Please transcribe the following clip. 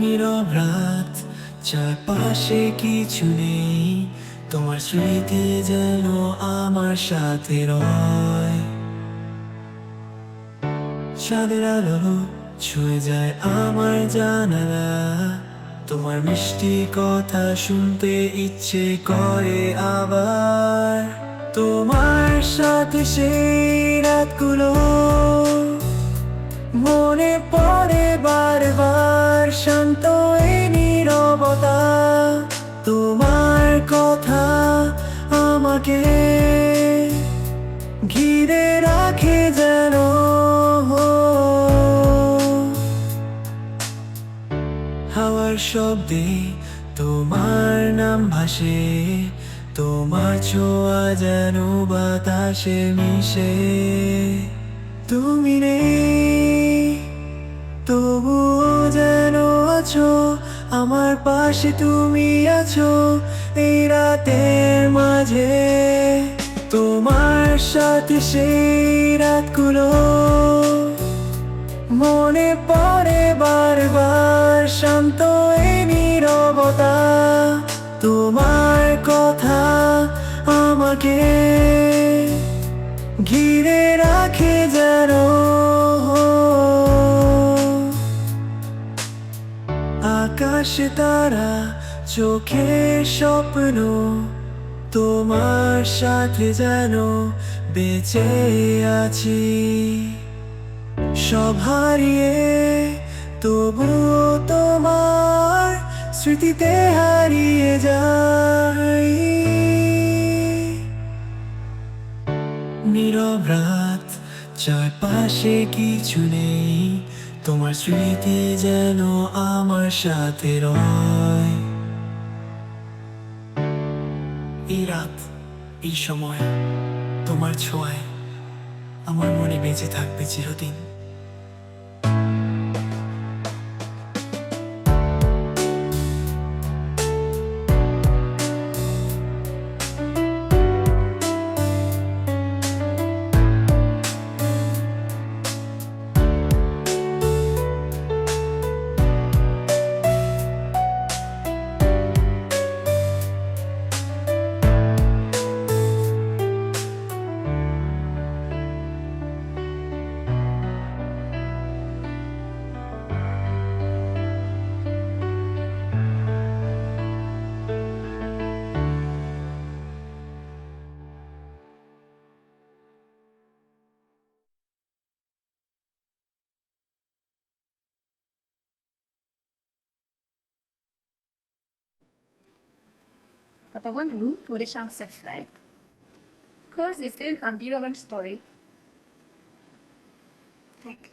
নীরব রাত, চারপাশে কিছু নেই, তোমার স্মৃতি যেন আমার সাথে রয়। চাঁদের আলো ছুঁয়ে যায় আমার জানালা, তোমার মিষ্টি কথা শুনতে ইচ্ছে করে আবার। তোমার সাথে সেই রাতগুলো মনে পড়ে বারবার, শান্ত এই নীরবতা, তোমার কথা আমাকে ঘিরে রাখে যেন। হাওয়ার শব্দে তোমার নাম ভাসে, তোমার ছোঁয়া যেন বাতাসে মিশে। তুমি নেই তবুও যেন আছো আমার পাশে, তুমি আছো এই রাতের মাঝে। তোমার সাথে সেই রাতগুলো মনে পড়ে বারবার, শান্ত এই নীরবতা, তোমার কথা আমাকে ঘিরে রাখে যেন। আকাশে তারা, চোখে স্বপ্ন, তোমার সাথে যেন বেঁচে আছি। সব হারিয়ে তবুও তোমার স্মৃতিতে হারিয়ে যাই। নীরব রাত, চারপাশে কিছু নেই, তোমার স্মৃতি যেন আমার সাথে রয়। এই রাত, এই সময়, তোমার ছোঁয়ায় আমার মনে বেঁচে থাকবে চিরদিন। Aber wann wurde Chance frei? Because it's still a story. Like,